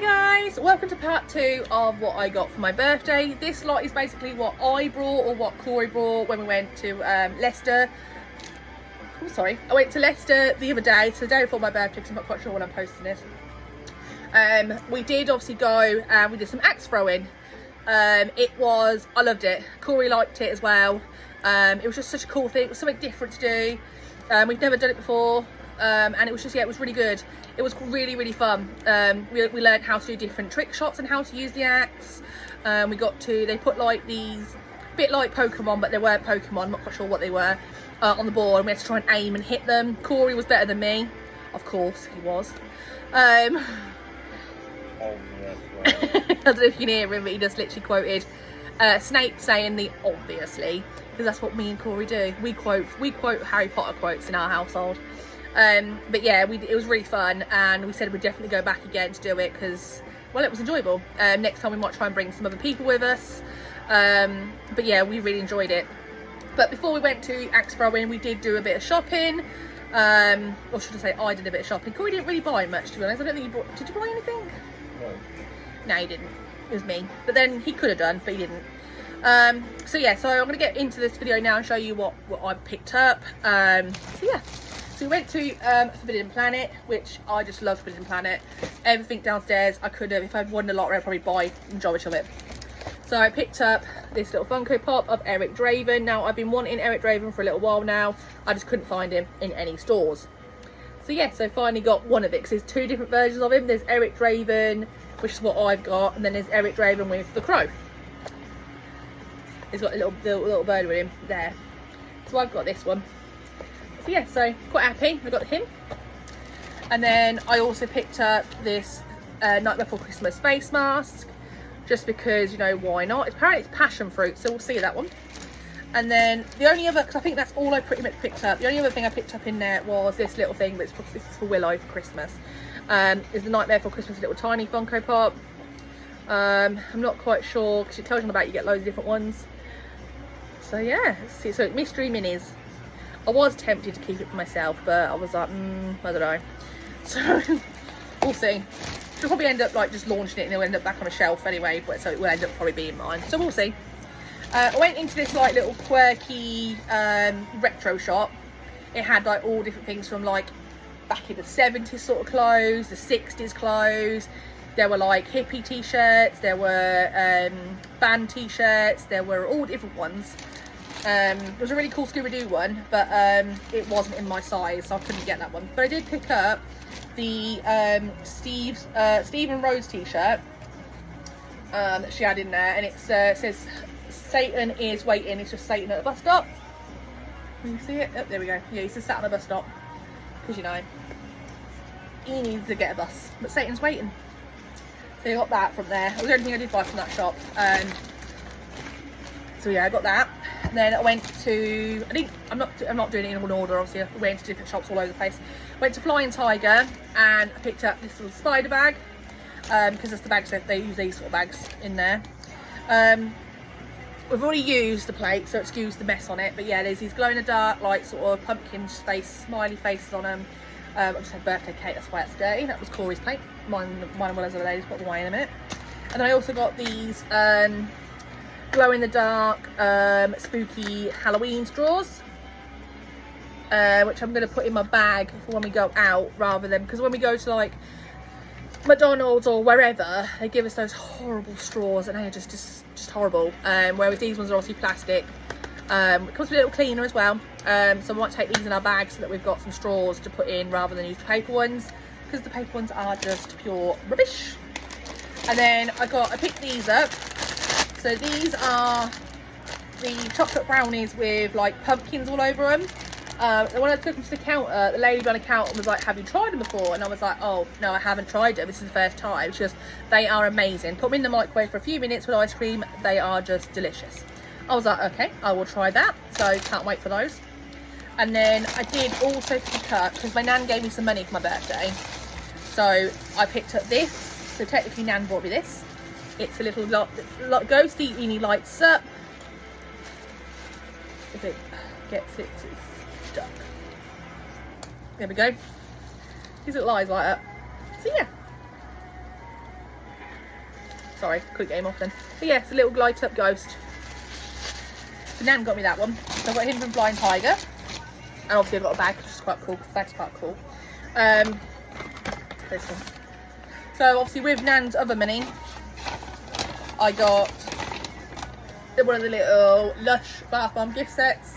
Hi guys, welcome to part 2 of what I got for my birthday. This lot is basically what I brought or what Corey brought when we went to Leicester. Oh, sorry, I went to Leicester the other day, so the day before my birthday, because I'm not quite sure when I'm posting this. We did obviously go and we did some axe throwing. I loved it. Corey liked it as well. It was just such a cool thing. It was something different to do. We've never done it before. And it was just, yeah, it was really good. It was really, really fun. We learned how to do different trick shots and how to use the axe. They put like these, bit like Pokemon, but they weren't Pokemon, I'm not quite sure what they were, on the board, and we had to try and aim and hit them. Corey was better than me. Of course, he was. I don't know if you can hear him, but he just literally quoted Snape saying the obviously, because that's what me and Corey do. We quote Harry Potter quotes in our household. But yeah, it was really fun, and we said we'd definitely go back again to do it because, well, it was enjoyable. Next time we might try and bring some other people with us. But yeah, we really enjoyed it. But before we went to axe throwing, we did do a bit of shopping. Or should I say, I did a bit of shopping. Corey didn't really buy much, to be honest. I don't think you bought. Did you buy anything? No, he didn't. It was me. But then he could have done, but he didn't. So yeah, so I'm going to get into this video now and show you what I picked up. So yeah. So we went to Forbidden Planet, which I just love Forbidden Planet. Everything downstairs, I could have, if I'd won the lottery, I'd probably buy the majority of it. So I picked up this little Funko Pop of Eric Draven. Now, I've been wanting Eric Draven for a little while now. I just couldn't find him in any stores. So yeah, so finally got one of it, because there's two different versions of him. There's Eric Draven, which is what I've got, and then there's Eric Draven with the crow. He's got a little bird with him there. So I've got this one. So yeah, so quite happy I got him. And then I also picked up this Night Before Christmas face mask, just because, you know, why not? Apparently it's passion fruit, so we'll see that one. And then the only other, because I think that's all I pretty much picked up, the only other thing I picked up in there was this little thing, but this is for Willow for Christmas. Is the Nightmare Before Christmas little tiny Funko Pop. I'm not quite sure, because it tells you about you get loads of different ones. So yeah, let's see. So mystery minis. I was tempted to keep it for myself, but I was like, I don't know. So we'll see. She'll probably end up like just launching it and it'll end up back on a shelf anyway, but so it will end up probably being mine. So we'll see. I went into this like little quirky retro shop. It had like all different things from like back in the 70s sort of clothes, the 60s clothes. There were like hippie t-shirts, there were band t-shirts, there were all different ones. There was a really cool Scooby-Doo one, but it wasn't in my size, so I couldn't get that one. But I did pick up the Stephen Rose t-shirt that she had in there, and it says Satan is waiting. It's just Satan at a bus stop. Can you see it? Oh, there we go. Yeah, he's just sat on a bus stop, because, you know, he needs to get a bus, but Satan's waiting. So I got that from there. It was the only thing I did buy from that shop. So yeah, I got that. And then I went to, I'm not doing it in one order, obviously. I went to different shops all over the place. Went to Flying Tiger and I picked up this little spider bag, because that's the bags that they use, these sort of bags in there. We've already used the plate, so excuse the mess on it, but yeah, there's these glow in the dark, like sort of pumpkin face, smiley faces on them. I just had birthday cake, that's why it's dirty. That was Corey's plate. Mine and Willow's other ladies, put away in a minute. And then I also got these glow in the dark spooky Halloween straws, which I'm going to put in my bag for when we go out, rather than, because when we go to like McDonald's or wherever, they give us those horrible straws and they are just horrible. Whereas these ones are obviously plastic. It comes with a little cleaner as well, so we might take these in our bag so that we've got some straws to put in rather than use the paper ones, because the paper ones are just pure rubbish. And then I picked these up. So these are the chocolate brownies with like pumpkins all over them. And when I took them to the counter, the lady behind the counter was like, have you tried them before? And I was like, oh no, I haven't tried them, this is the first time. It's just, they are amazing. Put them in the microwave for a few minutes with ice cream, they are just delicious. I was like, okay, I will try that. So can't wait for those. And then I did also pick up, because my nan gave me some money for my birthday, so I picked up this. So technically nan bought me this. It's a little ghosty, and he lights up. If it gets it, it's stuck. There we go. These little eyes light up. So yeah, Sorry, quick game off then. But yeah, it's a little light up ghost. So Nan got me that one. So I got him from Blind Tiger. And obviously I've got a bag, which is quite cool, because the bag's quite cool. This one. So obviously with Nan's other mini, I got one of the little Lush bath bomb gift sets.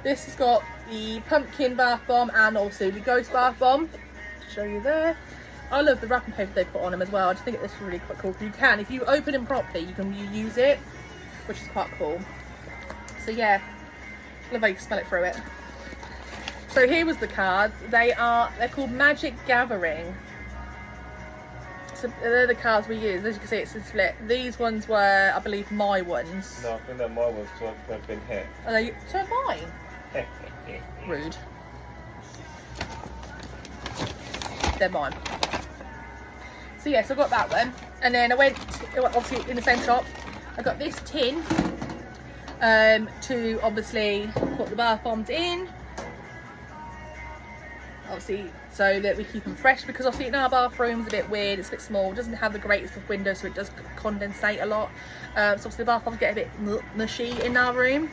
This has got the pumpkin bath bomb and also the ghost bath bomb. Show you there. I love the wrapping paper they put on them as well. I just think this is really quite cool. You can, if you open them properly, you can use it, which is quite cool. So yeah, love how you can smell it through it. So here was the cards. They're called Magic Gathering. So they're the cards we use. As you can see, it's a split. These ones were, I believe, my ones. No, I think they're my ones because I've been hit. Are they? So are mine. Rude. They're mine. So yes, I got that one, and then I went obviously in the same shop. I got this tin to obviously put the bath bombs in. Obviously, so that we keep them fresh, because obviously in our bathroom's a bit weird, it's a bit small, doesn't have the greatest of windows, so it does condensate a lot. So obviously the bath bombs get a bit mushy in our room.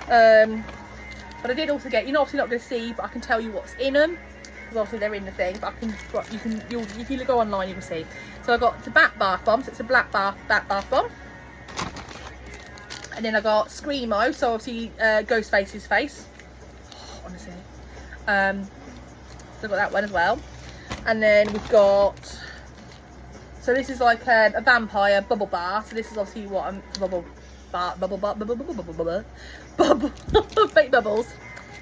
But I did also get, you're obviously not going to see, but I can tell you what's in them, because obviously they're in the thing. But if you go online, you can see. So I got the bat bath bomb, so it's a black bat bath bomb. And then I got Screamo, so obviously Ghostface's face. Oh, honestly. So I got that one as well. And then we've got, so this is like a vampire bubble bar. So this is obviously what I'm fake bubbles.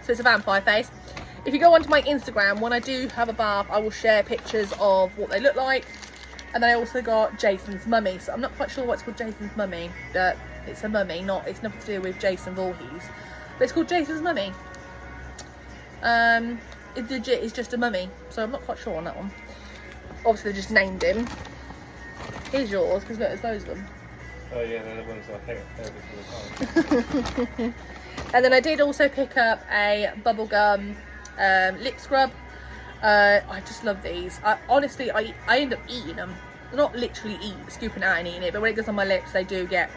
So it's a vampire face. If you go onto my Instagram, when I do have a bath, I will share pictures of what they look like. And then I also got Jason's mummy. So I'm not quite sure what's called Jason's mummy. It's a mummy, it's nothing to do with Jason Voorhees. But it's called Jason's mummy. It legit is just a mummy, so I'm not quite sure on that one. Obviously they just named him. Here's yours, because look, there's loads of them. Oh yeah, they're the ones I hate every single time. And then I did also pick up a bubblegum lip scrub. I just love these. Honestly, I end up eating them. Not literally scooping out and eating it, but when it goes on my lips, they do get.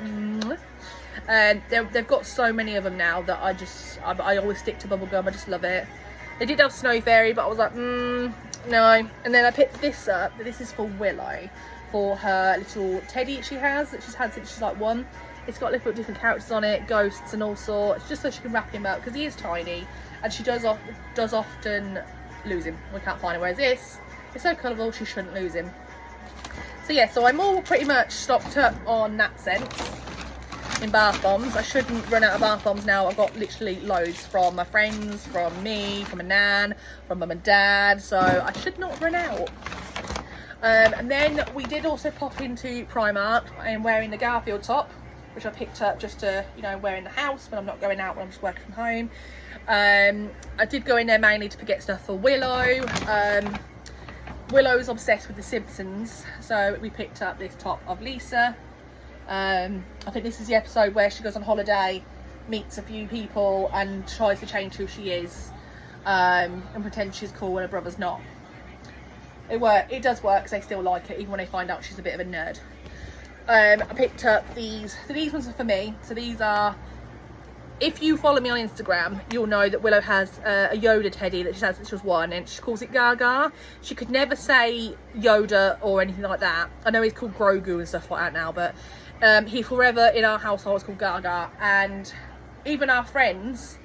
And they've got so many of them now that I always stick to bubblegum. I just love it. They did have Snow Fairy, but I was like, no. And then I picked this up. This is for Willow, for her little teddy she has, that she's had since she's like 1. It's got little different characters on it, ghosts and all sorts, just so she can wrap him up, because he is tiny, and she does often lose him. We can't find him, whereas this is so colourful, she shouldn't lose him. So yeah, so I'm all pretty much stocked up on that sense. In bath bombs. I shouldn't run out of bath bombs now. I've got literally loads from my friends, from me, from a nan, from mum and dad, so I should not run out. And then we did also pop into Primark. I am wearing the Garfield top, which I picked up just to, you know, wear in the house when I'm not going out, when I'm just working from home. I did go in there mainly to get stuff for Willow. Willow's obsessed with The Simpsons, so we picked up this top of Lisa. I think this is the episode where she goes on holiday, meets a few people and tries to change who she is, and pretend she's cool when her brother's not. It does work, because they still like it even when they find out she's a bit of a nerd. I picked up these, so these ones are for me. So these are, if you follow me on Instagram, you'll know that Willow has a Yoda teddy that she has since she was 1, and she calls it Gaga. She could never say Yoda or anything like that. I know he's called Grogu and stuff like that now, but he forever in our household is called Gaga, and even our friends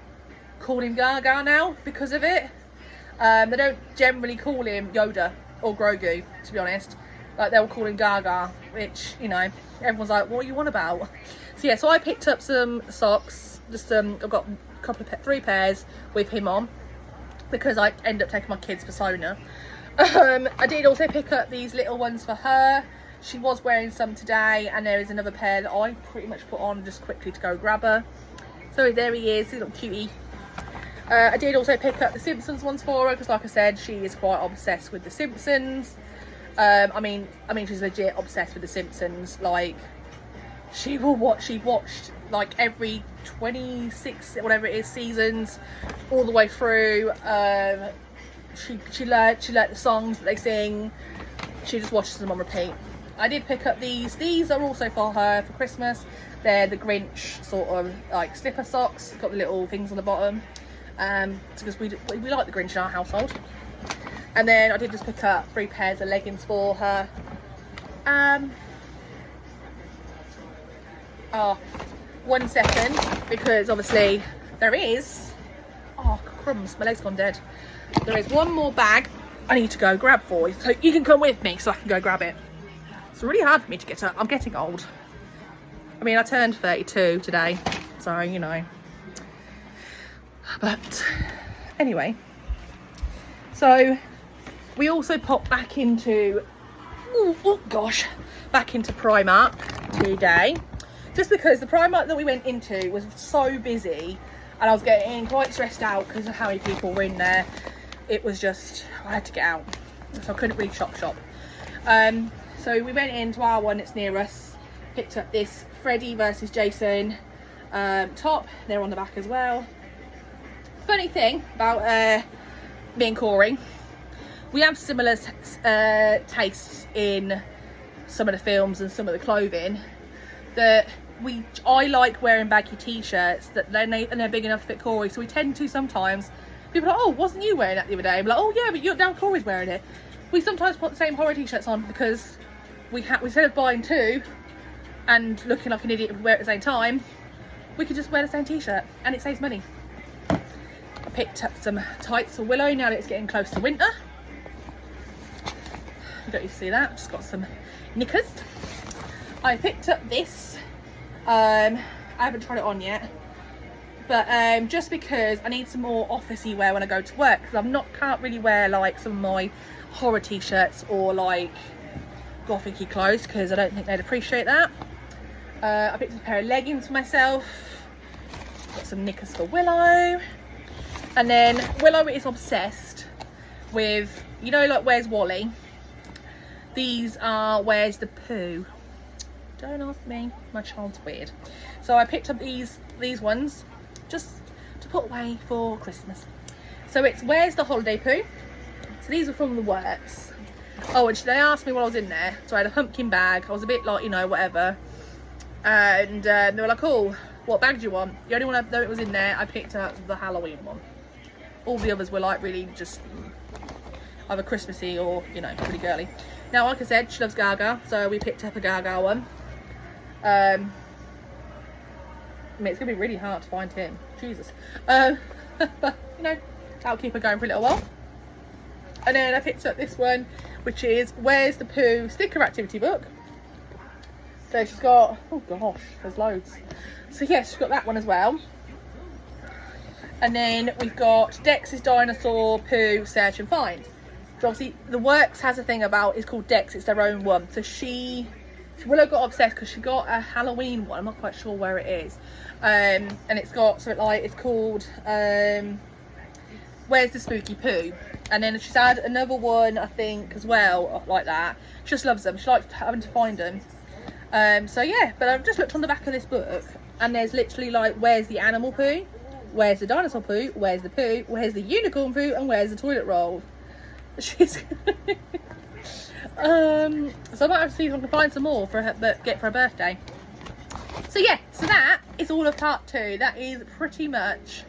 call him Gaga now because of it. They don't generally call him Yoda or Grogu, to be honest. Like, they'll call him Gaga, which, you know, everyone's like, what are you on about? So yeah, so I picked up some socks. Just I've got a couple of 3 pairs with him on, because I end up taking my kids persona. I did also pick up these little ones for her. She was wearing some today, and there is another pair that I pretty much put on just quickly to go grab her. So there he is, his little cutie. I did also pick up the Simpsons ones for her, because like I said, she is quite obsessed with the Simpsons. I mean she's legit obsessed with the Simpsons. Like, she watched like every 26 whatever it is seasons all the way through. She learnt the songs that they sing. She just watches them on repeat. I did pick up these. These are also for her for Christmas. They're the Grinch sort of like slipper socks. Got the little things on the bottom. Because we like the Grinch in our household. And then I did just pick up 3 pairs of leggings for her. Oh, 1 second, because obviously there is, oh crumbs, my leg's gone dead. There is one more bag I need to go grab for you, so you can come with me so I can go grab it. It's really hard for me to get up. I'm getting old. I mean, I turned 32 today, so you know. But anyway, so we also popped back into, back into Primark today, just because the Primark that we went into was so busy and I was getting quite stressed out because of how many people were in there. It was just, I had to get out, so I couldn't really shop. So we went into our one that's near us, picked up this Freddy versus Jason top. They're on the back as well. Funny thing about me and Corey, we have similar tastes in some of the films and some of the clothing. That I like wearing baggy t-shirts that they're big enough to fit Corey, so we tend to sometimes. People are like, oh, wasn't you wearing that the other day? I'm like, oh yeah, but now Corey's wearing it. We sometimes put the same horror t-shirts on because we instead of buying 2 and looking like an idiot if we wear it at the same time, we could just wear the same t-shirt and it saves money. I picked up some tights for Willow now that it's getting close to winter. You don't need to see that. Just got some knickers. I picked up this. I haven't tried it on yet, but just because I need some more officey wear when I go to work, because can't really wear like some of my horror t-shirts or like gothic-y clothes because I don't think they'd appreciate that. I picked up a pair of leggings for myself. Got some knickers for Willow. And then Willow is obsessed with, you know, like Where's Wally? These are Where's the Pooh? Don't ask me, my child's weird. So I picked up these ones just to put away for Christmas. So it's Where's the Holiday Pooh? So these are from the works. Oh, and they asked me while I was in there. So I had a pumpkin bag. I was a bit like, you know, whatever. And they were like, oh, what bag do you want? The only one I know it was in there, I picked up the Halloween one. All the others were like really just either Christmassy or, you know, pretty girly. Now, like I said, she loves Gaga, so we picked up a Gaga one. I mean, it's gonna be really hard to find him. Jesus. But you know, that'll keep her going for a little while. And then I picked up this one, which is Where's the Pooh sticker activity book. So she's got, oh gosh, there's loads. So yes, she's got that one as well. And then we've got Dex's Dinosaur Pooh Search and Find. So obviously the works has a thing about, it's called Dex, it's their own one. So Willow got obsessed because she got a Halloween one. I'm not quite sure where it is. And it's got something like, it's called Where's the Spooky Pooh? And then she's had another one, I think, as well, like that. She just loves them. She likes having to find them. So yeah, but I've just looked on the back of this book and there's literally like, where's the animal poo? Where's the dinosaur poo? Where's the poo? Where's the unicorn poo? And where's the toilet roll? She's so I might have to see if I can find some more for her, but get for her birthday. So yeah, so that is all of part 2. That is pretty much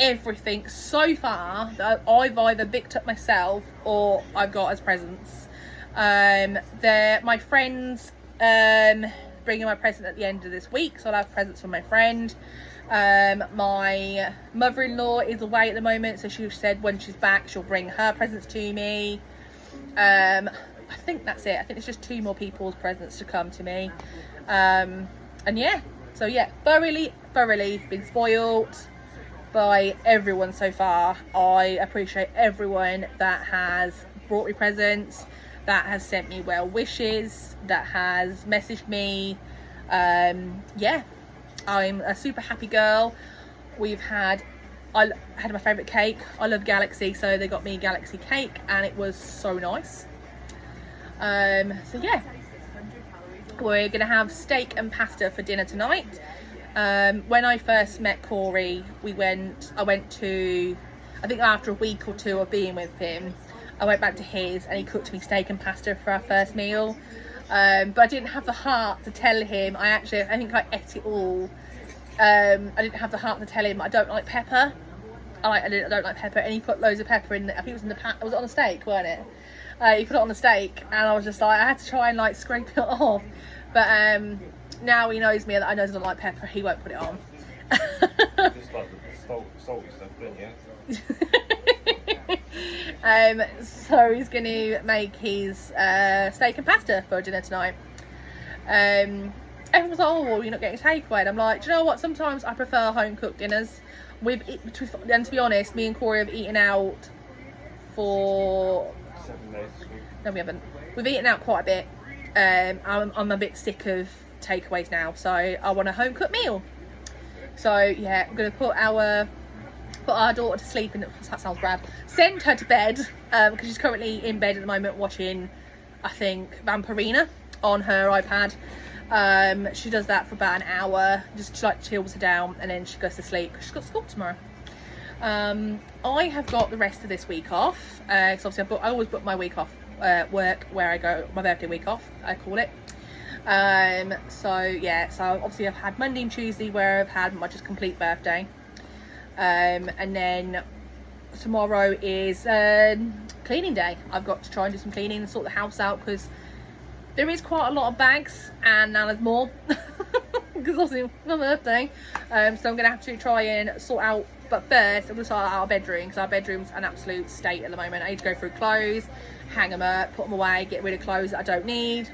everything so far that I've either picked up myself or I've got as presents. My friends bringing my present at the end of this week, so I'll have presents from my friend. My mother-in-law is away at the moment, so she said when she's back she'll bring her presents to me. I think that's it. I think it's just 2 more people's presents to come to me. And yeah, so yeah, thoroughly been spoiled by everyone so far. I appreciate everyone that has brought me presents, that has sent me well wishes, that has messaged me. Yeah, I'm a super happy girl. I had my favourite cake. I love Galaxy, so they got me Galaxy cake and it was so nice. So yeah, we're gonna have steak and pasta for dinner tonight. When I first met Corey, I went to, I think after a week or 2 of being with him, I went back to his and he cooked me steak and pasta for our first meal. But I didn't have the heart to tell him. I think I ate it all. I didn't have the heart to tell him I don't like pepper. I don't like pepper, and he put loads of pepper in. I think it was in the pan. Was it on the steak, weren't it? He put it on the steak, and I was just like, I had to try and like scrape it off. But now he knows me, that I know I don't like pepper. He won't put it on. Just like the salty stuff, don't you? So he's going to make his steak and pasta for dinner tonight. Everyone's like, oh, well, you're not getting takeaway. And I'm like, do you know what? Sometimes I prefer home cooked dinners. And to be honest, me and Corey have eaten out for 7 days. no, we haven't. We've eaten out quite a bit. I'm a bit sick of takeaways now, so I want a home cooked meal. So yeah, I'm gonna put our daughter to sleep, and that sounds bad. Send her to bed because she's currently in bed at the moment watching, I think, Vampirina on her iPad. She does that for about an hour, just like chills her down, and then she goes to sleep because she's got school tomorrow. I have got the rest of this week off, because obviously I always book my week off work where I go, my birthday week off, I call it. So yeah, so obviously I've had Monday and Tuesday where I've had my just complete birthday, and then tomorrow is cleaning day. I've got to try and do some cleaning and sort the house out, because there is quite a lot of bags, and now there's more because obviously my birthday. So I'm gonna have to try and sort out, but first I'm gonna sort out our bedroom, because our bedroom's an absolute state at the moment. I need to go through clothes, hang them up, put them away, get rid of clothes that I don't need,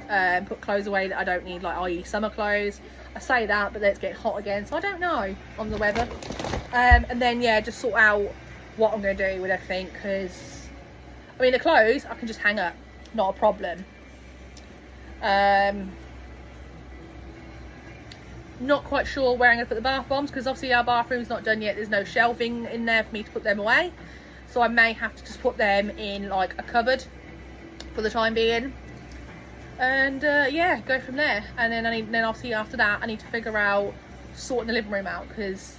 put clothes away that I don't need, like i.e. summer clothes. I say that, but then it's getting hot again, so I don't know on the weather. And then yeah, just sort out what I'm going to do with everything, because I mean the clothes I can just hang up, not a problem. Not quite sure where I'm going to put the bath bombs, because obviously our bathroom's not done yet. There's no shelving in there for me to put them away, so I may have to just put them in like a cupboard for the time being, and yeah, go from there. And then obviously after that I need to figure out sorting the living room out, because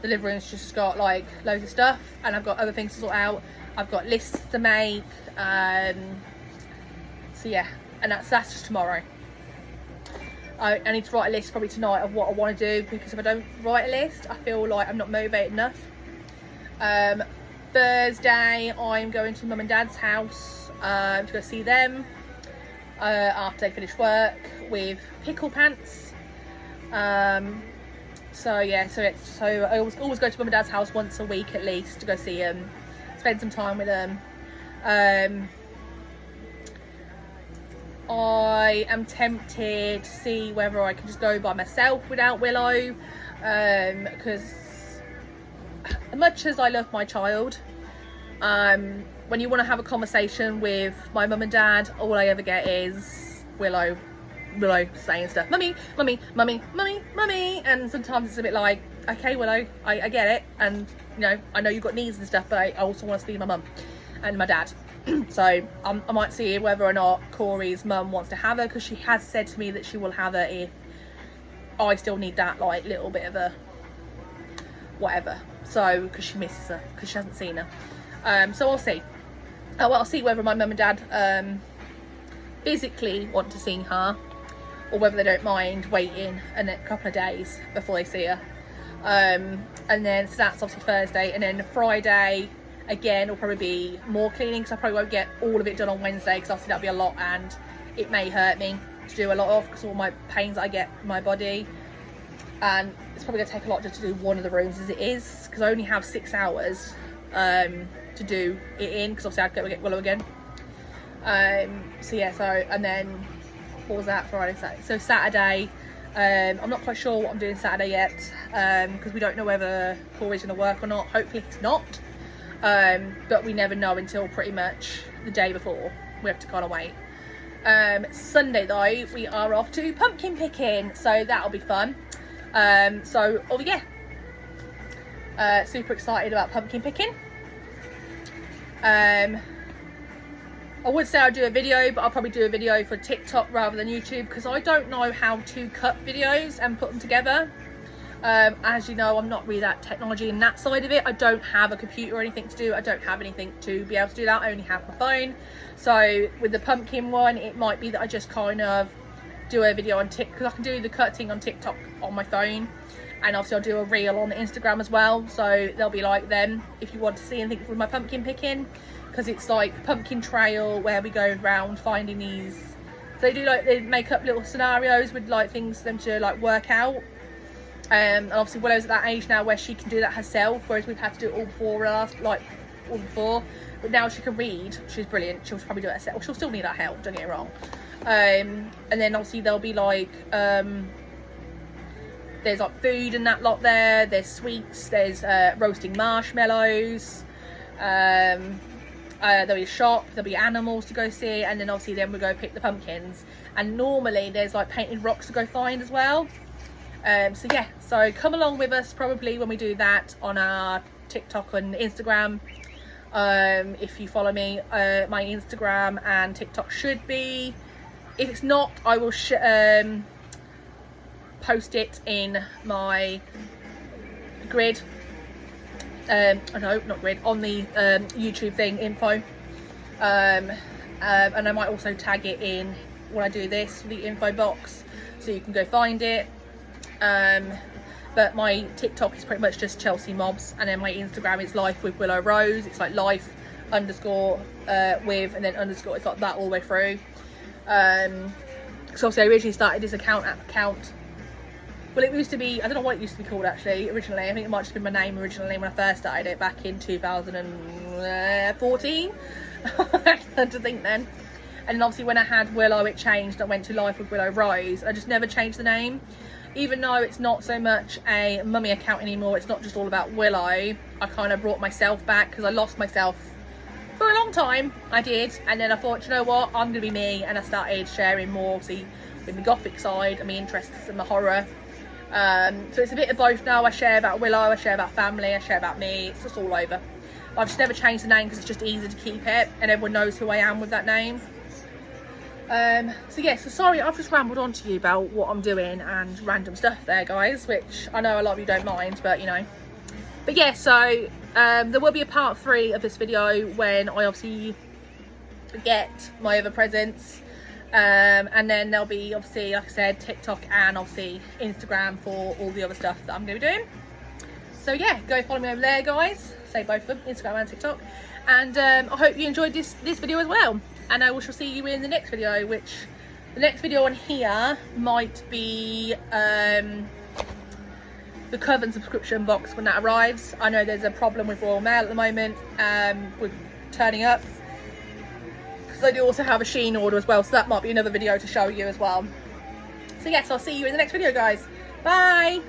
the living room's just got like loads of stuff, and I've got other things to sort out. I've got lists to make, so yeah, and that's just tomorrow. I need to write a list probably tonight of what I want to do, because if I don't write a list I feel like I'm not motivated enough. Thursday I'm going to mum and dad's house to go see them after they finish work with Pickle Pants. So yeah, so I always go to mum and dad's house once a week at least to go see them, spend some time with them. I am tempted to see whether I can just go by myself without Willow, because as much as I love my child, when you want to have a conversation with my mum and dad, all I ever get is Willow saying stuff, mummy, mummy, mummy, mummy, mummy, and sometimes it's a bit like, okay Willow, I get it, and you know, I know you've got needs and stuff, but I also want to see my mum and my dad. So I might see whether or not Corey's mum wants to have her, because she has said to me that she will have her if I still need that like little bit of a whatever, so because she misses her, because she hasn't seen her. So I'll see. Well, I'll see whether my mum and dad physically want to see her, or whether they don't mind waiting a couple of days before they see her. And then so that's obviously Thursday, and then Friday again will probably be more cleaning, because I probably won't get all of it done on Wednesday, because obviously that'll be a lot and it may hurt me to do a lot of, because all my pains that I get in my body, and it's probably going to take a lot just to do one of the rooms as it is, because I only have 6 hours to do it in, because obviously I'd go get Willow again. So yeah, so and then what was that, Friday, Saturday? So Saturday, I'm not quite sure what I'm doing Saturday yet, because we don't know whether Corey's going to work or not. Hopefully he's not. But we never know until pretty much the day before. We have to kind of wait. Sunday though, we are off to pumpkin picking, so that'll be fun. Oh yeah, super excited about pumpkin picking. I would say I'll do a video, but I'll probably do a video for TikTok rather than YouTube, because I don't know how to cut videos and put them together. As you know, I'm not really that technology in that side of it. I don't have a computer or anything to do. I don't have anything to be able to do that. I only have my phone. So with the pumpkin one, it might be that I just kind of do a video on TikTok, because I can do the cutting on TikTok on my phone, and obviously I'll do a reel on Instagram as well, so they'll be like them if you want to see anything from my pumpkin picking, because it's like pumpkin trail where we go around finding these. So they do like, they make up little scenarios with like things for them to like work out. And obviously Willow's at that age now where she can do that herself, whereas we've had to do it all before us, like all before. But now she can read. She's brilliant. She'll probably do it herself. She'll still need our help, don't get me wrong. And then obviously there'll be like there's like food and that lot there. There's sweets. There's roasting marshmallows. There'll be a shop. There'll be animals to go see, and then obviously then we go pick the pumpkins. And normally there's like painted rocks to go find as well. So yeah, so come along with us probably when we do that on our TikTok and Instagram. If you follow me, my Instagram and TikTok should be. If it's not, I will post it in my grid. No, not grid, on the YouTube thing info. And I might also tag it in when I do this, the info box, so you can go find it. But my TikTok is pretty much just Chelsea Mobs, and then my Instagram is Life with Willow Rose. It's like life underscore with and then underscore. It's like that all the way through. So obviously I originally started this account. Well, it used to be, I don't know what it used to be called actually originally. I think it might have just been my name originally when I first started it back in 2014. I had to think then. And then obviously when I had Willow, it changed. I went to Life with Willow Rose. I just never changed the name. Even though it's not so much a mummy account anymore, it's not just all about Willow, I kind of brought myself back because I lost myself for a long time. I did, and then I thought, you know what, I'm gonna be me, and I started sharing more, see, with my gothic side and my interests and my horror. So it's a bit of both now. I share about Willow, I share about family, I share about me. It's just all over. I've just never changed the name because it's just easier to keep it, and everyone knows who I am with that name. So yeah, so sorry I've just rambled on to you about what I'm doing and random stuff there, guys, which I know a lot of you don't mind, but you know. But yeah, so there will be a part 3 of this video when I obviously get my other presents, and then there'll be obviously, like I said, TikTok and obviously Instagram for all the other stuff that I'm going to be doing. So yeah, go follow me over there, guys. Say both of them, Instagram and TikTok. And I hope you enjoyed this video as well. And I shall see you in the next video, which the next video on here might be the Coven subscription box when that arrives. I know there's a problem with Royal Mail at the moment with turning up, because I do also have a Shein order as well, so that might be another video to show you as well. So yes, I'll see you in the next video, guys. Bye.